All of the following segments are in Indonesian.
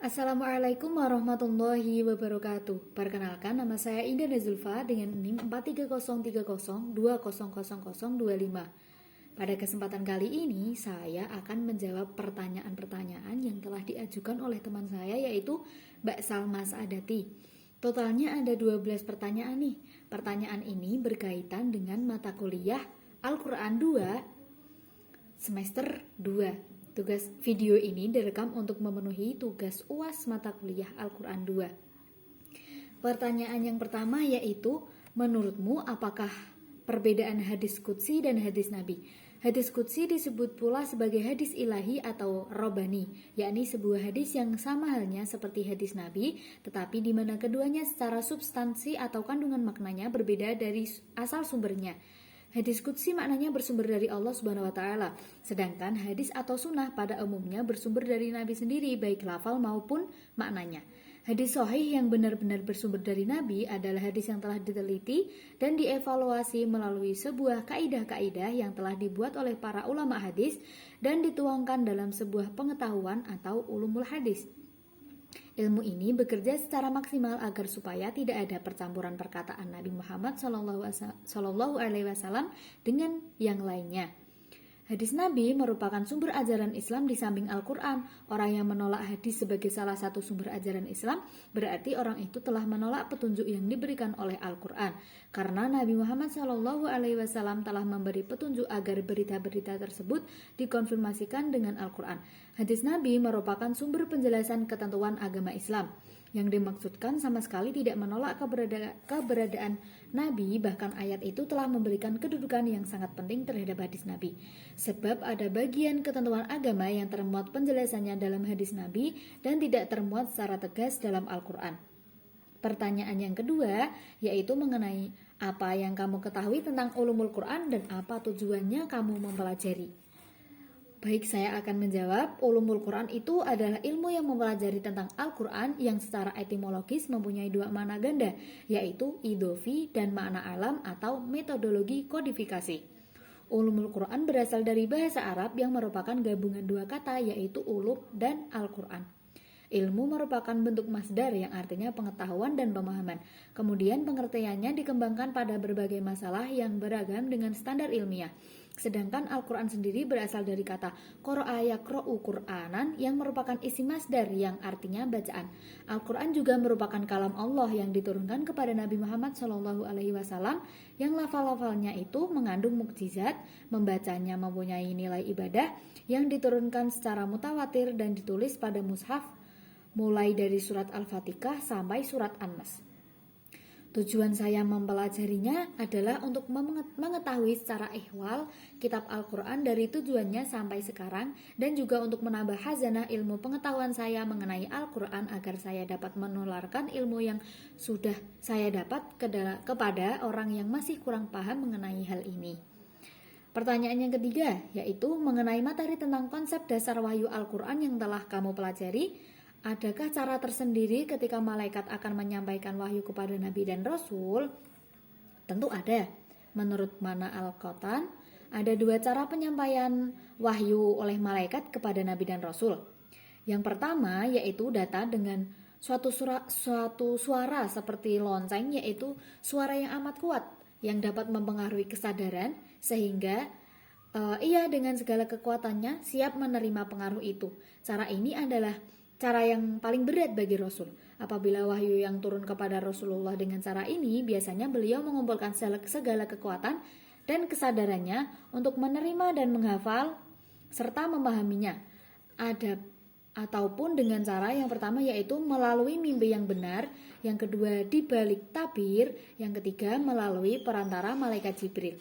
Assalamualaikum warahmatullahi wabarakatuh. Perkenalkan, nama saya Indah Nazulfa dengan NIM 430302000025. Pada kesempatan kali ini, saya akan menjawab pertanyaan-pertanyaan yang telah diajukan oleh teman saya, yaitu Mbak Salma Saadati. Totalnya ada 12 pertanyaan nih. Pertanyaan ini berkaitan dengan mata kuliah Al-Quran 2 semester 2. Tugas video ini direkam untuk memenuhi tugas UAS mata kuliah Al-Quran 2. Pertanyaan yang pertama yaitu, menurutmu apakah perbedaan hadis qudsi dan hadis Nabi? Hadis qudsi disebut pula sebagai hadis ilahi atau robani, yakni sebuah hadis yang sama halnya seperti hadis Nabi, tetapi di mana keduanya secara substansi atau kandungan maknanya berbeda dari asal sumbernya. Hadis qudsi maknanya bersumber dari Allah Subhanahu wa taala, sedangkan hadis atau sunnah pada umumnya bersumber dari Nabi sendiri, baik lafal maupun maknanya. Hadis sahih yang benar-benar bersumber dari Nabi adalah hadis yang telah diteliti dan dievaluasi melalui sebuah kaidah-kaidah yang telah dibuat oleh para ulama hadis dan dituangkan dalam sebuah pengetahuan atau ulumul hadis. Ilmu ini bekerja secara maksimal agar supaya tidak ada percampuran perkataan Nabi Muhammad SAW dengan yang lainnya. Hadis Nabi merupakan sumber ajaran Islam di samping Al-Quran. Orang yang menolak hadis sebagai salah satu sumber ajaran Islam, berarti orang itu telah menolak petunjuk yang diberikan oleh Al-Quran. Karena Nabi Muhammad SAW telah memberi petunjuk agar berita-berita tersebut dikonfirmasikan dengan Al-Quran. Hadis Nabi merupakan sumber penjelasan ketentuan agama Islam. Yang dimaksudkan sama sekali tidak menolak keberadaan Nabi, bahkan ayat itu telah memberikan kedudukan yang sangat penting terhadap hadis Nabi. Sebab ada bagian ketentuan agama yang termuat penjelasannya dalam hadis Nabi dan tidak termuat secara tegas dalam Al-Quran. Pertanyaan yang kedua yaitu mengenai apa yang kamu ketahui tentang ulumul Quran dan apa tujuannya kamu mempelajari. Baik, saya akan menjawab. Ulumul Quran itu adalah ilmu yang mempelajari tentang Al-Quran yang secara etimologis mempunyai dua makna ganda, yaitu idhofi dan makna alam atau metodologi kodifikasi. Ulumul Quran berasal dari bahasa Arab yang merupakan gabungan dua kata, yaitu ulum dan Al-Quran. Ilmu merupakan bentuk masdar yang artinya pengetahuan dan pemahaman. Kemudian pengertiannya dikembangkan pada berbagai masalah yang beragam dengan standar ilmiah. Sedangkan Al-Quran sendiri berasal dari kata qara'a yaqra'u Qur'anan yang merupakan isi masdar yang artinya bacaan. Al-Quran juga merupakan kalam Allah yang diturunkan kepada Nabi Muhammad SAW yang lafal-lafalnya itu mengandung mukjizat, membacanya mempunyai nilai ibadah yang diturunkan secara mutawatir dan ditulis pada mushaf mulai dari surat Al-Fatihah sampai surat An-Nas. Tujuan saya mempelajarinya adalah untuk mengetahui secara ihwal kitab Al-Quran dari tujuannya sampai sekarang dan juga untuk menambah khazanah ilmu pengetahuan saya mengenai Al-Quran agar saya dapat menularkan ilmu yang sudah saya dapat kepada orang yang masih kurang paham mengenai hal ini. Pertanyaan yang ketiga yaitu mengenai materi tentang konsep dasar wahyu Al-Quran yang telah kamu pelajari. Adakah cara tersendiri ketika malaikat akan menyampaikan wahyu kepada Nabi dan Rasul? Tentu ada. Menurut Mana Al-Qatan, ada dua cara penyampaian wahyu oleh malaikat kepada Nabi dan Rasul. Yang pertama yaitu datang dengan suatu suara seperti lonceng, yaitu suara yang amat kuat yang dapat mempengaruhi kesadaran sehingga ia dengan segala kekuatannya siap menerima pengaruh itu. Cara ini adalah cara yang paling berat bagi Rasul. Apabila wahyu yang turun kepada Rasulullah dengan cara ini, biasanya beliau mengumpulkan segala kekuatan dan kesadarannya untuk menerima dan menghafal serta memahaminya. Ataupun dengan cara yang pertama yaitu melalui mimpi yang benar, yang kedua dibalik tabir, yang ketiga melalui perantara malaikat Jibril.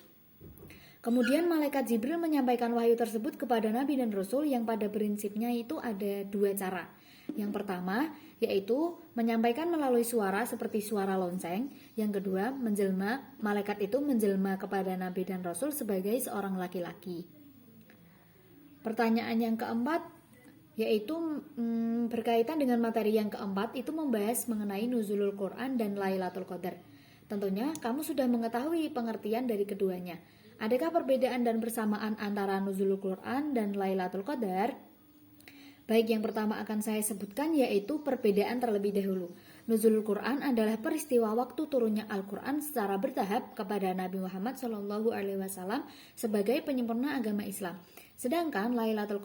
Kemudian malaikat Jibril menyampaikan wahyu tersebut kepada Nabi dan Rasul yang pada prinsipnya itu ada dua cara. Yang pertama yaitu menyampaikan melalui suara seperti suara lonceng. Yang kedua malaikat itu menjelma kepada Nabi dan Rasul sebagai seorang laki-laki. Pertanyaan yang keempat yaitu berkaitan dengan materi yang keempat, itu membahas mengenai nuzulul Quran dan Lailatul Qadar. Tentunya kamu sudah mengetahui pengertian dari keduanya. Adakah perbedaan dan persamaan antara nuzulul Quran dan Lailatul Qadar? Baik, yang pertama akan saya sebutkan yaitu perbedaan terlebih dahulu. Nuzulul Quran adalah peristiwa waktu turunnya Al-Quran secara bertahap kepada Nabi Muhammad SAW sebagai penyempurna agama Islam. Sedangkan Lailatul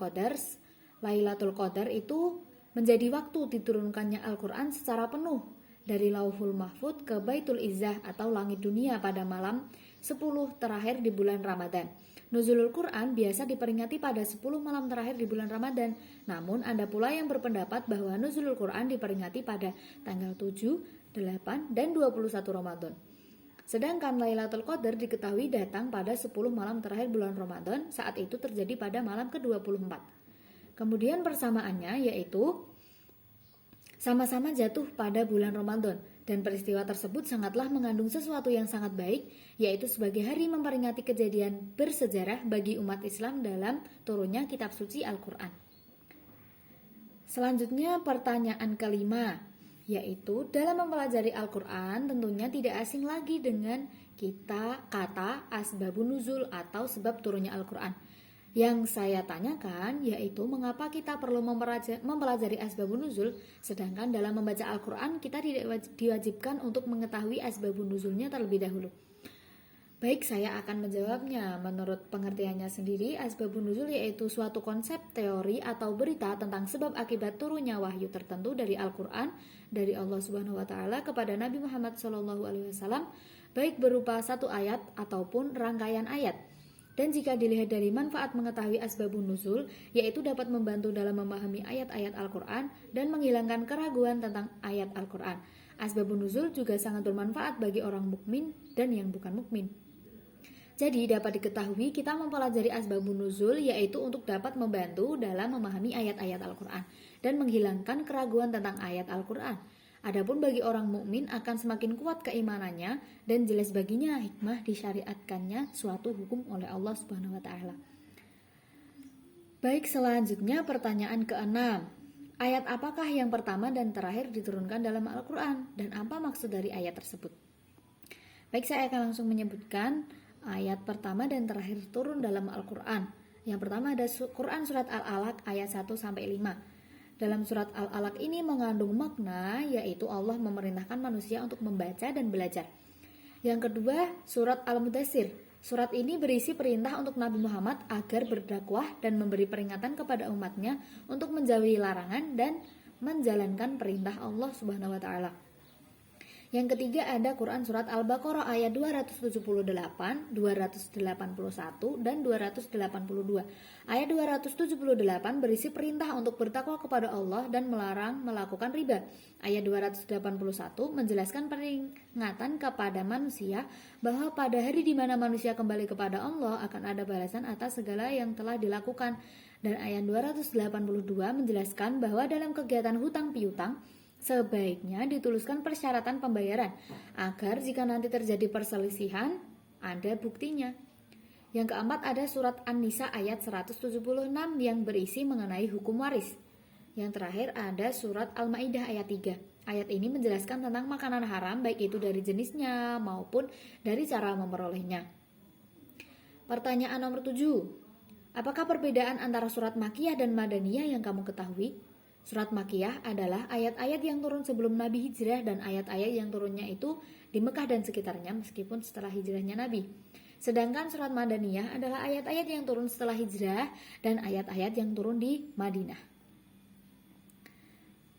Qadar itu menjadi waktu diturunkannya Al-Quran secara penuh dari Lauhul Mahfud ke Baitul Izzah atau langit dunia pada malam 10 terakhir di bulan Ramadan. Nuzulul Quran biasa diperingati pada 10 malam terakhir di bulan Ramadan. Namun ada pula yang berpendapat bahwa Nuzulul Quran diperingati pada tanggal 7, 8, dan 21 Ramadan. Sedangkan Lailatul Qadar diketahui datang pada 10 malam terakhir bulan Ramadan, saat itu terjadi pada malam ke-24. Kemudian persamaannya yaitu sama-sama jatuh pada bulan Ramadan, dan peristiwa tersebut sangatlah mengandung sesuatu yang sangat baik, yaitu sebagai hari memperingati kejadian bersejarah bagi umat Islam dalam turunnya kitab suci Al-Quran. Selanjutnya pertanyaan kelima, yaitu dalam mempelajari Al-Quran tentunya tidak asing lagi dengan kata asbabun nuzul atau sebab turunnya Al-Quran. Yang saya tanyakan yaitu mengapa kita perlu mempelajari asbabun nuzul, sedangkan dalam membaca Al-Quran kita tidak diwajibkan untuk mengetahui asbabun nuzulnya terlebih dahulu. Baik, saya akan menjawabnya. Menurut pengertiannya sendiri, asbabun nuzul yaitu suatu konsep, teori, atau berita tentang sebab akibat turunnya wahyu tertentu dari Al-Quran dari Allah Subhanahu wa Ta'ala kepada Nabi Muhammad SAW, baik berupa satu ayat ataupun rangkaian ayat. Dan jika dilihat dari manfaat mengetahui asbabun nuzul, yaitu dapat membantu dalam memahami ayat-ayat Al-Quran dan menghilangkan keraguan tentang ayat Al-Quran. Asbabun nuzul juga sangat bermanfaat bagi orang mukmin dan yang bukan mukmin. Jadi dapat diketahui kita mempelajari asbabun nuzul yaitu untuk dapat membantu dalam memahami ayat-ayat Al-Quran dan menghilangkan keraguan tentang ayat Al-Quran. Adapun bagi orang mukmin akan semakin kuat keimanannya dan jelas baginya hikmah disyariatkannya suatu hukum oleh Allah Subhanahu wa Ta'ala. Baik, selanjutnya pertanyaan ke-6. Ayat apakah yang pertama dan terakhir diturunkan dalam Al-Quran dan apa maksud dari ayat tersebut? Baik, saya akan langsung menyebutkan ayat pertama dan terakhir turun dalam Al-Quran. Yang pertama ada Quran Surat Al-Alaq ayat 1-5. Dalam surat Al-Alaq ini mengandung makna yaitu Allah memerintahkan manusia untuk membaca dan belajar. Yang kedua, surat Al-Mudaththir. Surat ini berisi perintah untuk Nabi Muhammad agar berdakwah dan memberi peringatan kepada umatnya untuk menjauhi larangan dan menjalankan perintah Allah Subhanahu wa Ta'ala. Yang ketiga ada Quran Surat Al-Baqarah ayat 278, 281, dan 282. Ayat 278 berisi perintah untuk bertakwa kepada Allah dan melarang melakukan riba. Ayat 281 menjelaskan peringatan kepada manusia bahwa pada hari di mana manusia kembali kepada Allah akan ada balasan atas segala yang telah dilakukan. Dan ayat 282 menjelaskan bahwa dalam kegiatan hutang piutang sebaiknya dituliskan persyaratan pembayaran agar jika nanti terjadi perselisihan ada buktinya. Yang keempat ada surat An-Nisa ayat 176 yang berisi mengenai hukum waris. Yang terakhir ada surat Al-Maidah ayat 3. Ayat ini menjelaskan tentang makanan haram baik itu dari jenisnya maupun dari cara memperolehnya. Pertanyaan nomor 7. Apakah perbedaan antara surat Makkiyah dan Madaniyah yang kamu ketahui? Surat Makkiyah adalah ayat-ayat yang turun sebelum Nabi hijrah dan ayat-ayat yang turunnya itu di Mekah dan sekitarnya meskipun setelah hijrahnya Nabi. Sedangkan surat Madaniyah adalah ayat-ayat yang turun setelah hijrah dan ayat-ayat yang turun di Madinah.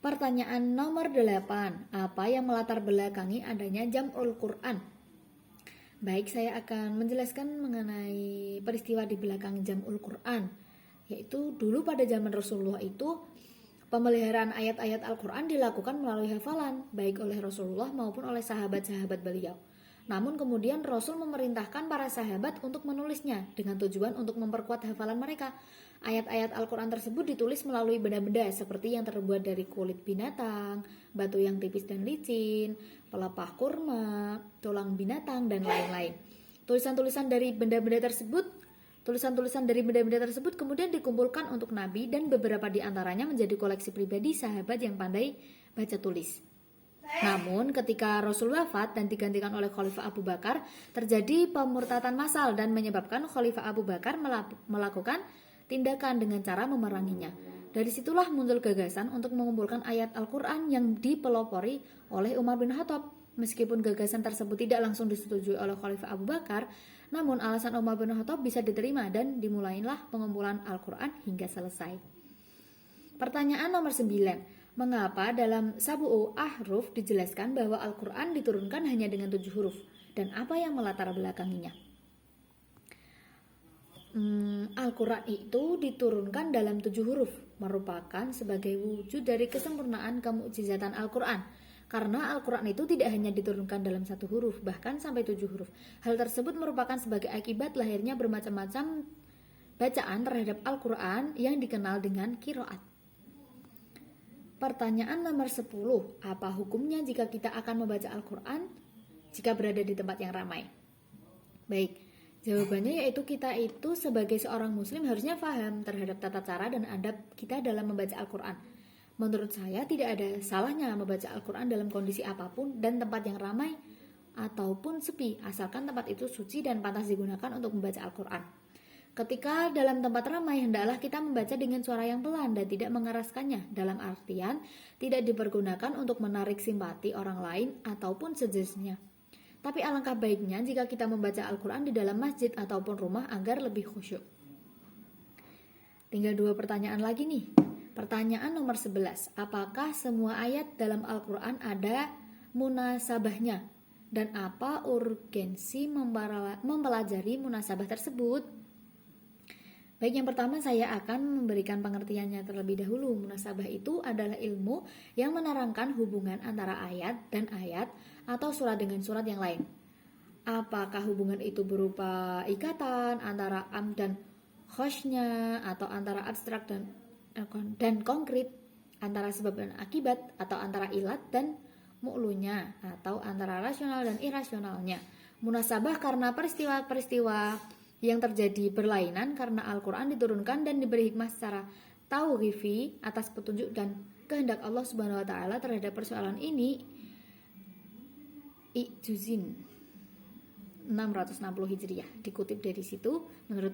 Pertanyaan nomor 8. Apa yang melatar belakangi adanya Jam'ul Quran? Baik, saya akan menjelaskan mengenai peristiwa di belakang Jam'ul Quran. Yaitu dulu pada zaman Rasulullah itu pemeliharaan ayat-ayat Al-Quran dilakukan melalui hafalan, baik oleh Rasulullah maupun oleh sahabat-sahabat beliau. Namun kemudian Rasul memerintahkan para sahabat untuk menulisnya dengan tujuan untuk memperkuat hafalan mereka. Ayat-ayat Al-Quran tersebut ditulis melalui benda-benda seperti yang terbuat dari kulit binatang, batu yang tipis dan licin, pelepah kurma, tulang binatang, dan lain-lain. Tulisan-tulisan dari benda-benda tersebut kemudian dikumpulkan untuk Nabi dan beberapa di antaranya menjadi koleksi pribadi sahabat yang pandai baca tulis. Namun ketika Rasul wafat dan digantikan oleh Khalifah Abu Bakar, terjadi pemurtatan massal dan menyebabkan Khalifah Abu Bakar melakukan tindakan dengan cara memeranginya. Dari situlah muncul gagasan untuk mengumpulkan ayat Al-Quran yang dipelopori oleh Umar bin Khattab. Meskipun gagasan tersebut tidak langsung disetujui oleh Khalifah Abu Bakar, namun alasan Umar bin Khattab bisa diterima dan dimulailah pengumpulan Al-Quran hingga selesai. Pertanyaan nomor 9. Mengapa dalam Sab'u Ahruf dijelaskan bahwa Al-Quran diturunkan hanya dengan 7 huruf? Dan apa yang melatar belakanginya? Al-Quran itu diturunkan dalam 7 huruf, merupakan sebagai wujud dari kesempurnaan kemukjizatan Al-Quran. Karena Al-Quran itu tidak hanya diturunkan dalam 1 huruf, bahkan sampai 7 huruf. Hal tersebut merupakan sebagai akibat lahirnya bermacam-macam bacaan terhadap Al-Quran yang dikenal dengan qiraat. Pertanyaan nomor 10. Apa hukumnya jika kita akan membaca Al-Quran jika berada di tempat yang ramai? Baik, jawabannya yaitu kita itu sebagai seorang muslim harusnya paham terhadap tata cara dan adab kita dalam membaca Al-Quran. Menurut saya tidak ada salahnya membaca Al-Quran dalam kondisi apapun dan tempat yang ramai ataupun sepi, asalkan tempat itu suci dan pantas digunakan untuk membaca Al-Quran. Ketika dalam tempat ramai, hendaklah kita membaca dengan suara yang pelan dan tidak mengeraskannya, dalam artian tidak dipergunakan untuk menarik simpati orang lain ataupun sejenisnya. Tapi alangkah baiknya jika kita membaca Al-Quran di dalam masjid ataupun rumah agar lebih khusyuk. Tinggal 2 pertanyaan lagi nih. Pertanyaan nomor 11. Apakah semua ayat dalam Al-Quran ada munasabahnya? Dan apa urgensi mempelajari munasabah tersebut? Baik, yang pertama saya akan memberikan pengertiannya terlebih dahulu. Munasabah itu adalah ilmu yang menerangkan hubungan antara ayat dan ayat atau surat dengan surat yang lain. Apakah hubungan itu berupa ikatan antara am dan khosnya, atau antara abstrak dan konkret, antara sebab dan akibat, atau antara ilat dan mu'lunya, atau antara rasional dan irasionalnya. Munasabah karena peristiwa-peristiwa yang terjadi berlainan karena Al-Quran diturunkan dan diberi hikmah secara tauqifi atas petunjuk dan kehendak Allah Subhanahu wa taala terhadap persoalan ini. Ijuzin 660 Hijriah, dikutip dari situ menurut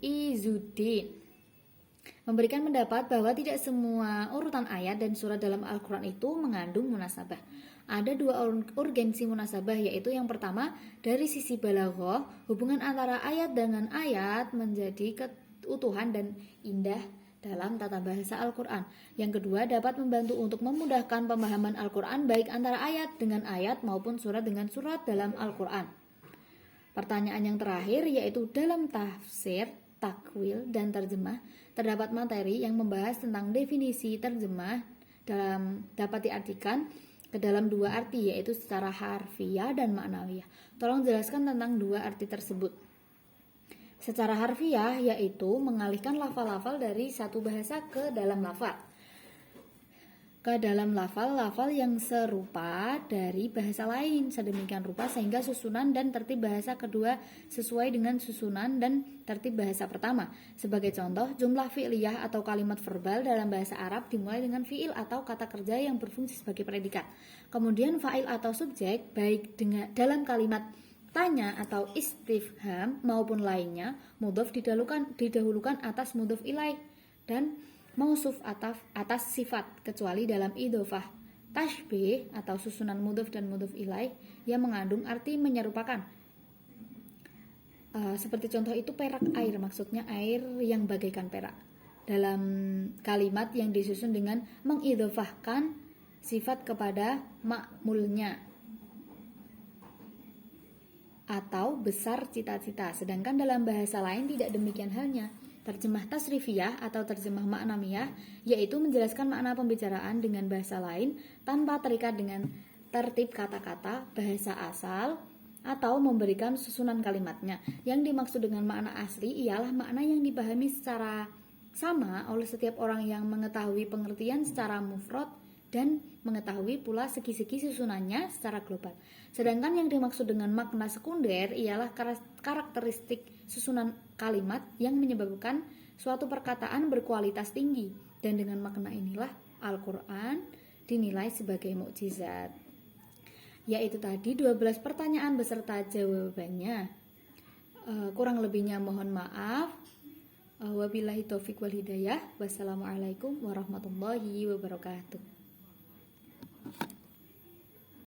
Izuddin memberikan pendapat bahwa tidak semua urutan ayat dan surat dalam Al-Quran itu mengandung munasabah. Ada 2 urgensi munasabah, yaitu yang pertama dari sisi balaghah, hubungan antara ayat dengan ayat menjadi keutuhan dan indah dalam tata bahasa Al-Quran. Yang kedua dapat membantu untuk memudahkan pemahaman Al-Quran baik antara ayat dengan ayat maupun surat dengan surat dalam Al-Quran. Pertanyaan yang terakhir yaitu dalam tafsir, takwil, dan terjemah terdapat materi yang membahas tentang definisi terjemah dapat diartikan ke dalam 2 arti, yaitu secara harfiah dan maknawiyah. Tolong jelaskan tentang 2 arti tersebut. Secara harfiah yaitu mengalihkan lafal-lafal dari satu bahasa ke dalam lafal yang serupa dari bahasa lain sedemikian rupa sehingga susunan dan tertib bahasa kedua sesuai dengan susunan dan tertib bahasa pertama. Sebagai contoh, jumlah fi'liyah atau kalimat verbal dalam bahasa Arab dimulai dengan fi'il atau kata kerja yang berfungsi sebagai predikat. Kemudian fa'il atau subjek baik dalam kalimat tanya atau istifham maupun lainnya, mudhof didahulukan atas mudhof ilaih dan mausuf atas sifat, kecuali dalam idhofah tashbih atau susunan mudhof dan mudhof ilaih yang mengandung arti menyerupakan. Seperti contoh itu perak air, maksudnya air yang bagaikan perak. Dalam kalimat yang disusun dengan mengidhofahkan sifat kepada ma'mulnya atau besar cita-cita. Sedangkan dalam bahasa lain tidak demikian halnya. Terjemah tasrifiyah atau terjemah maknawiyah yaitu menjelaskan makna pembicaraan dengan bahasa lain tanpa terikat dengan tertib kata-kata bahasa asal atau memberikan susunan kalimatnya. Yang dimaksud dengan makna asli ialah makna yang dipahami secara sama oleh setiap orang yang mengetahui pengertian secara mufrad dan mengetahui pula segi-segi susunannya secara global. Sedangkan yang dimaksud dengan makna sekunder ialah karakteristik susunan kalimat yang menyebabkan suatu perkataan berkualitas tinggi, dan dengan makna inilah Al-Quran dinilai sebagai mukjizat. Yaitu tadi 12 pertanyaan beserta jawabannya. Kurang lebihnya mohon maaf. Wabillahi taufik wal hidayah. Wassalamualaikum warahmatullahi wabarakatuh.